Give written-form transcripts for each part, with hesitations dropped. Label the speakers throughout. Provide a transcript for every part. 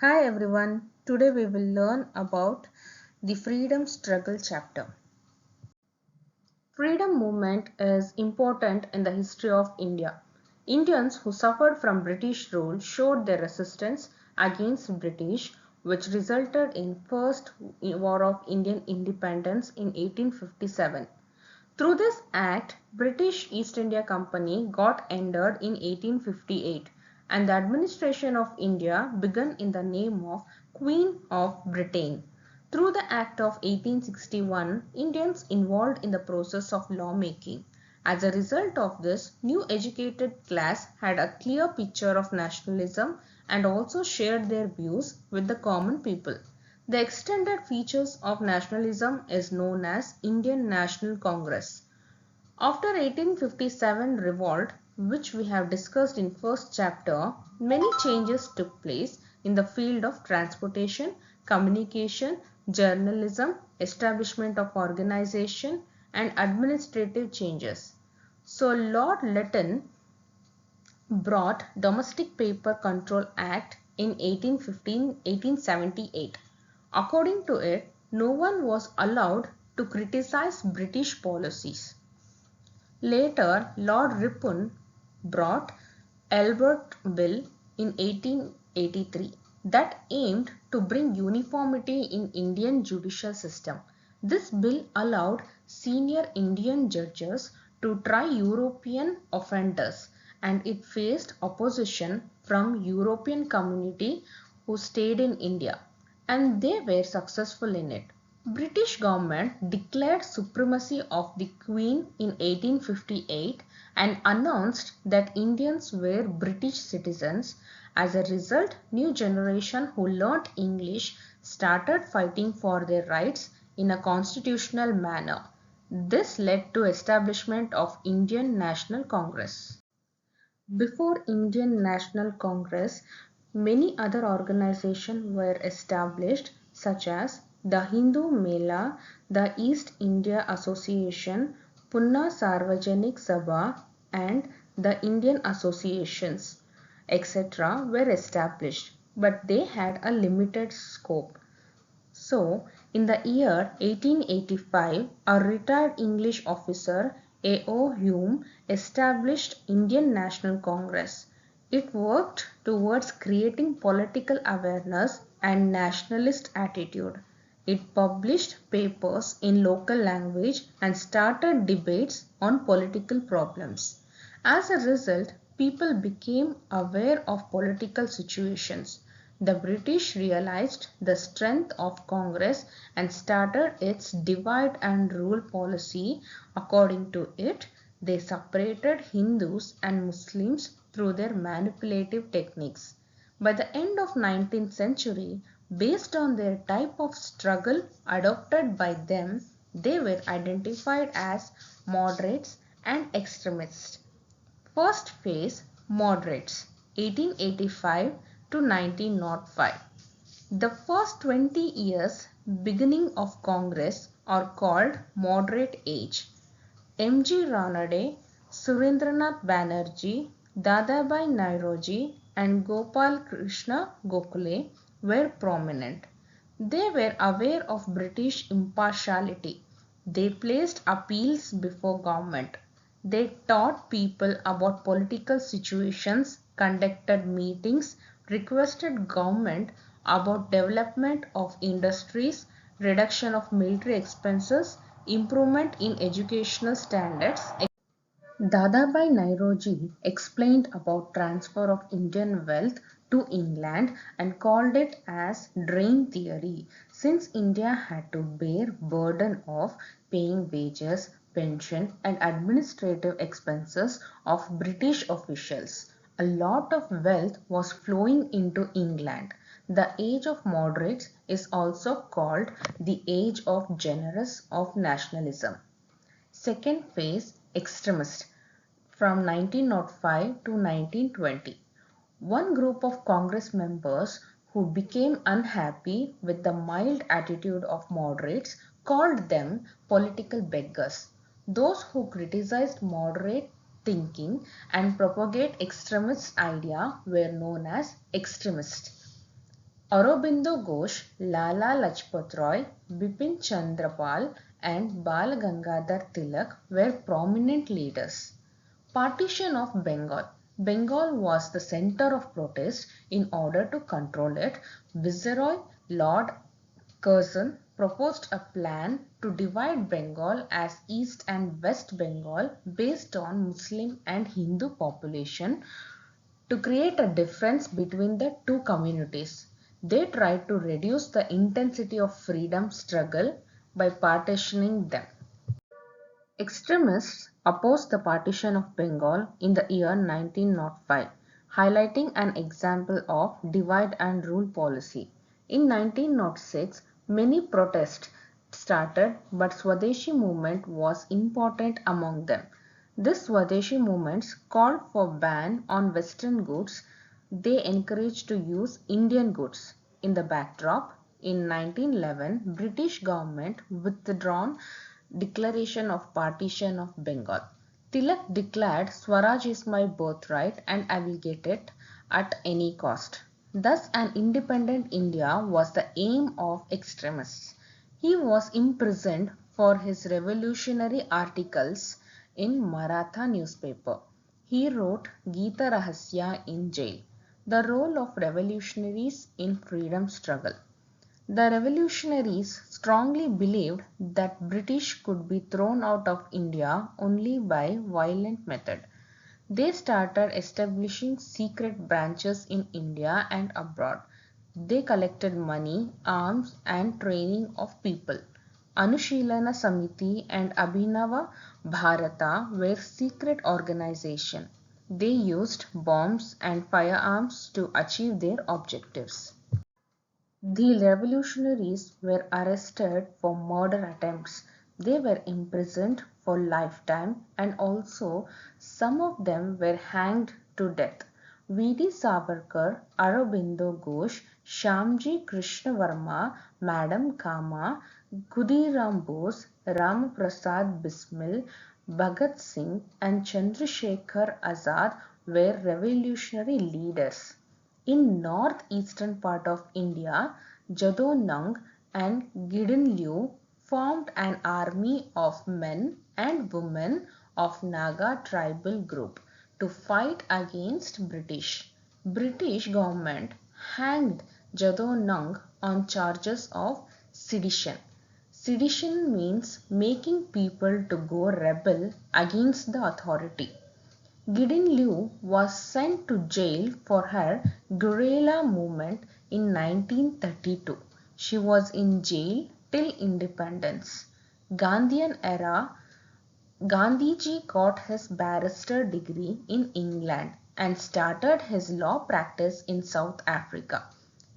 Speaker 1: Hi everyone, today we will learn about the freedom struggle chapter. Freedom movement is important in the history of India. Indians who suffered from British rule showed their resistance against British, which resulted in First War of Indian Independence in 1857. Through this act, British East India Company got ended in 1858 and the administration of India began in the name of Queen of Britain. Through the Act of 1861, Indians involved in the process of lawmaking. As a result of this, new educated class had a clear picture of nationalism and also shared their views with the common people. The extended features of nationalism is known as Indian National Congress. After 1857 revolt, which we have discussed in first chapter, many changes took place in the field of transportation, communication, journalism, establishment of organization and administrative changes. So Lord Lytton brought Domestic Paper Control Act in 1878. According to it, no one was allowed to criticize British policies. Later, Lord Ripon brought Albert Bill in 1883 that aimed to bring uniformity in Indian judicial system. This bill allowed senior Indian judges to try European offenders and it faced opposition from European community who stayed in India and they were successful in it. British government declared supremacy of the Queen in 1858 and announced that Indians were British citizens. As a result, new generation who learnt English started fighting for their rights in a constitutional manner. This led to establishment of Indian National Congress. Before Indian National Congress, many other organizations were established such as the Hindu Mela, the East India Association, Punna Sarvajanik Sabha and the Indian Associations, etc. were established, but they had a limited scope. So, in the year 1885, a retired English officer, A.O. Hume, established Indian National Congress. It worked towards creating political awareness and nationalist attitude. It published papers in local language and started debates on political problems. As a result, people became aware of political situations. The British realized the strength of Congress and started its divide and rule policy. According to it, they separated Hindus and Muslims through their manipulative techniques. By the end of 19th century, based on their type of struggle adopted by them, they were identified as moderates and extremists. First phase, moderates, 1885 to 1905. The first 20 years beginning of Congress are called moderate age. M.G. Ranade, Surendranath Banerjee, Dadabhai Naoroji and Gopal Krishna Gokhale were prominent. They were aware of British impartiality. They placed appeals before government. They taught people about political situations, conducted meetings, requested government about development of industries, reduction of military expenses, improvement in educational standards. Dadabhai Naoroji explained about transfer of Indian wealth to England and called it as drain theory since India had to bear burden of paying wages, pension and administrative expenses of British officials. A lot of wealth was flowing into England. The age of moderates is also called the age of generous of nationalism. Second phase, extremist, from 1905 to 1920. One group of Congress members who became unhappy with the mild attitude of moderates called them political beggars. Those who criticized moderate thinking and propagate extremist idea were known as extremists. Aurobindo Ghosh, Lala Lajpat Roy, Bipin Chandrapal and Bal Gangadhar Tilak were prominent leaders. Partition of Bengal. Bengal was the center of protest. In order to control it, Viceroy Lord Curzon proposed a plan to divide Bengal as East and West Bengal based on Muslim and Hindu population to create a difference between the two communities. They tried to reduce the intensity of freedom struggle by partitioning them. Extremists opposed the partition of Bengal in the year 1905, highlighting an example of divide and rule policy. In 1906, many protests started, but Swadeshi movement was important among them. This Swadeshi movements called for ban on Western goods. They encouraged to use Indian goods. In the backdrop, in 1911, British government withdrawn declaration of partition of Bengal. Tilak declared Swaraj is my birthright and I will get it at any cost. Thus an independent India was the aim of extremists. He was imprisoned for his revolutionary articles in Maratha newspaper. He wrote Gita Rahasya in jail. The role of revolutionaries in freedom struggle. The revolutionaries strongly believed that British could be thrown out of India only by violent method. They started establishing secret branches in India and abroad. They collected money, arms and training of people. Anushilana Samiti and Abhinava Bharata were secret organization. They used bombs and firearms to achieve their objectives. The revolutionaries were arrested for murder attempts. They were imprisoned for lifetime and also some of them were hanged to death. V.D. Savarkar, Aurobindo Ghosh, Shyamji Krishna Varma, Madam Kama, Khudiram Bose, Ramaprasad Bismil, Bhagat Singh and Chandrasekhar Azad were revolutionary leaders. In northeastern part of India, Jado Nung and Gideon Liu formed an army of men and women of Naga tribal group to fight against British. British government hanged Jado Nung on charges of sedition. Sedition means making people to go rebel against the authority. Gideon Liu was sent to jail for her guerrilla movement in 1932. She was in jail till independence. Gandhian era, Gandhiji got his barrister degree in England and started his law practice in South Africa.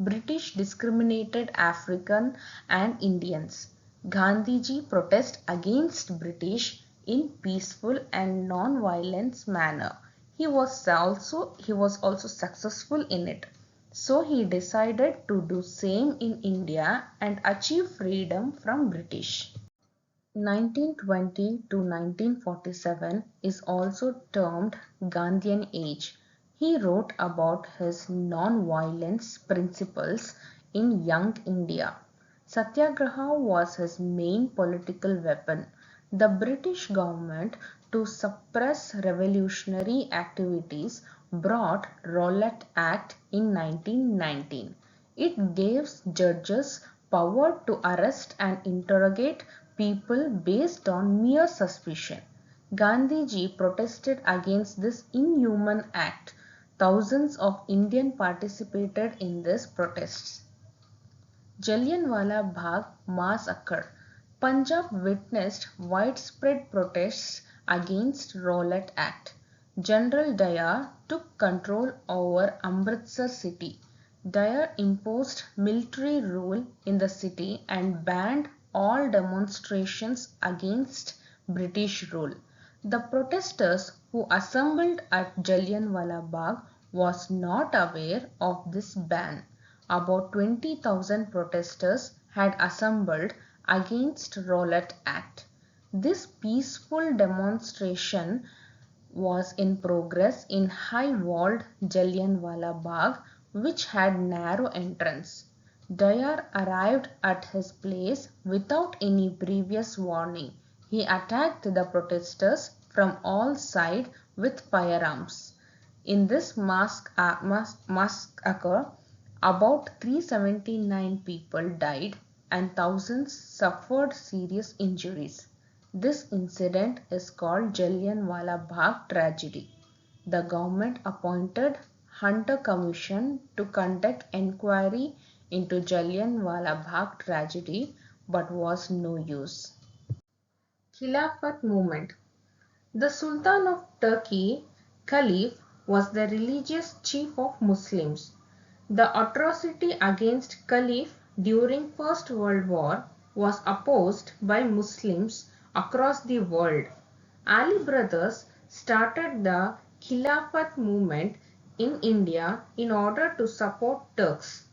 Speaker 1: British discriminated African and Indians. Gandhiji protested against British in peaceful and non-violent manner. He was also successful in it. So he decided to do same in India and achieve freedom from British. 1920 to 1947 is also termed Gandhian age. He wrote about his non-violence principles in Young India. Satyagraha was his main political weapon. The British government, to suppress revolutionary activities, brought Rowlatt Act in 1919. It gives judges power to arrest and interrogate people based on mere suspicion. Gandhiji protested against this inhuman act. Thousands of Indians participated in these protests. Jallianwala Bagh massacre. Punjab witnessed widespread protests against Rowlatt Act. General Daya took control over Amritsar city. Daya imposed military rule in the city and banned all demonstrations against British rule. The protesters who assembled at Jallianwala Bagh was not aware of this ban. About 20,000 protesters had assembled against Rowlatt Act. This peaceful demonstration was in progress in high-walled Jallianwala Bagh which had narrow entrance. Dyer arrived at his place without any previous warning. He attacked the protesters from all sides with firearms. In this massacre, about 379 people died and thousands suffered serious injuries. This incident is called Jallianwala Bagh tragedy. The government appointed Hunter Commission to conduct enquiry into Jallianwala Bagh tragedy but was no use. Khilafat movement. The Sultan of Turkey, Caliph, was the religious chief of Muslims. The atrocity against Caliph during First World War was opposed by Muslims across the world. Ali brothers started the Khilafat movement in India in order to support Turks.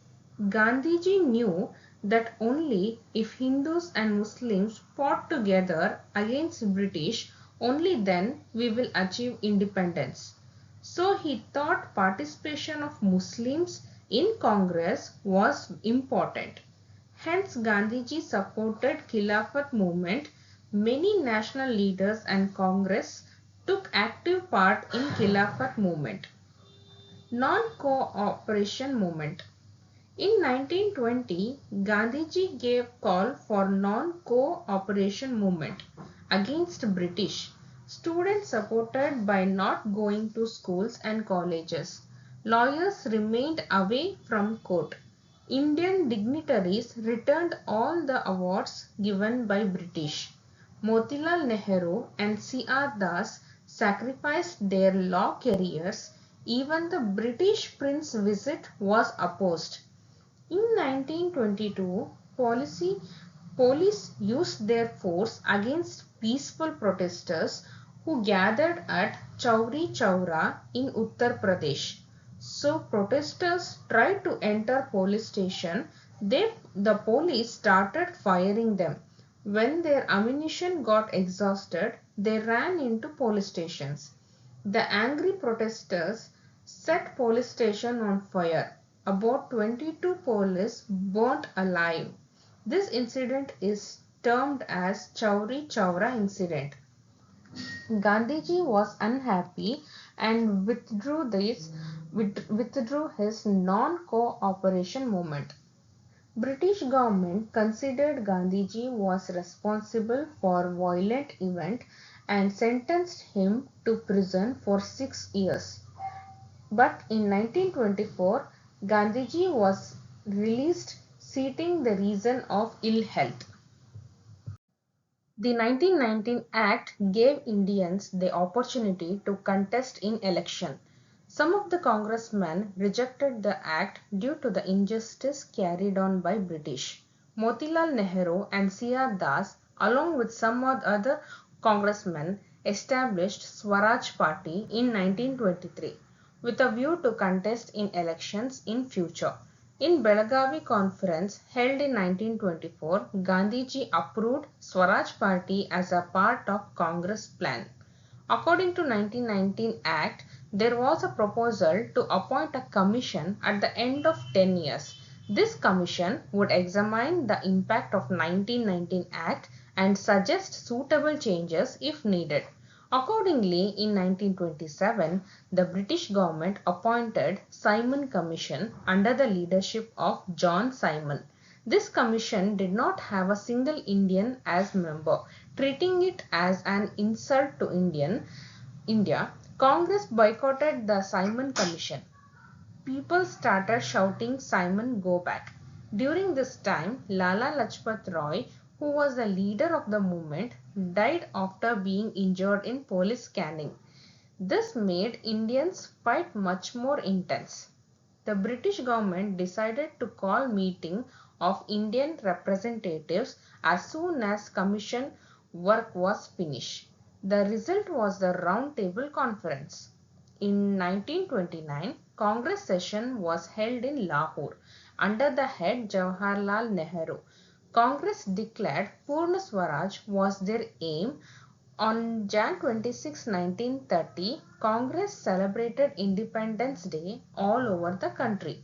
Speaker 1: Gandhiji knew that only if Hindus and Muslims fought together against British, only then we will achieve independence. So he thought participation of Muslims in Congress was important. Hence Gandhiji supported Khilafat movement. Many national leaders and Congress took active part in Khilafat movement. Non-cooperation movement. In 1920, Gandhiji gave call for non-cooperation movement against British. Students supported by not going to schools and colleges. Lawyers remained away from court. Indian dignitaries returned all the awards given by British. Motilal Nehru and C.R. Das sacrificed their law careers. Even the British Prince's visit was opposed. In 1922, police used their force against peaceful protesters who gathered at Chauri Chaura in Uttar Pradesh. So protesters tried to enter police station. The police started firing them. When their ammunition got exhausted, they ran into police stations. The angry protesters set police station on fire. About 22 police burnt alive. This incident is termed as Chauri Chaura incident. Gandhiji was unhappy and withdrew his non-cooperation movement. British government considered Gandhiji was responsible for violent event and sentenced him to prison for 6 years. But in 1924, Gandhiji was released, citing the reason of ill health. The 1919 Act gave Indians the opportunity to contest in election. Some of the congressmen rejected the act due to the injustice carried on by British. Motilal Nehru and C.R. Das, along with some other congressmen, established Swaraj Party in 1923 with a view to contest in elections in future. In Belagavi conference held in 1924, Gandhiji approved Swaraj Party as a part of Congress plan. According to 1919 Act, there was a proposal to appoint a commission at the end of 10 years. This commission would examine the impact of 1919 Act and suggest suitable changes if needed. Accordingly, in 1927, the British government appointed Simon Commission under the leadership of John Simon. This commission did not have a single Indian as member, treating it as an insult to India. Congress boycotted the Simon Commission. People started shouting, "Simon, go back." During this time, Lala Lajpat Roy, who was the leader of the movement, died after being injured in police canning. This made Indians' fight much more intense. The British government decided to call meeting of Indian representatives as soon as commission work was finished. The result was the Round Table Conference. In 1929, Congress session was held in Lahore under the head Jawaharlal Nehru. Congress declared Purna Swaraj was their aim. On Jan 26, 1930, Congress celebrated Independence Day all over the country.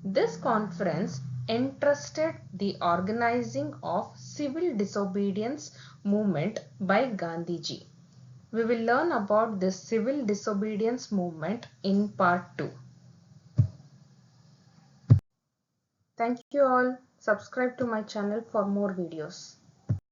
Speaker 1: This conference entrusted the organizing of civil disobedience movement by Gandhiji. We will learn about this civil disobedience movement in part 2. Thank you all. Subscribe to my channel for more videos.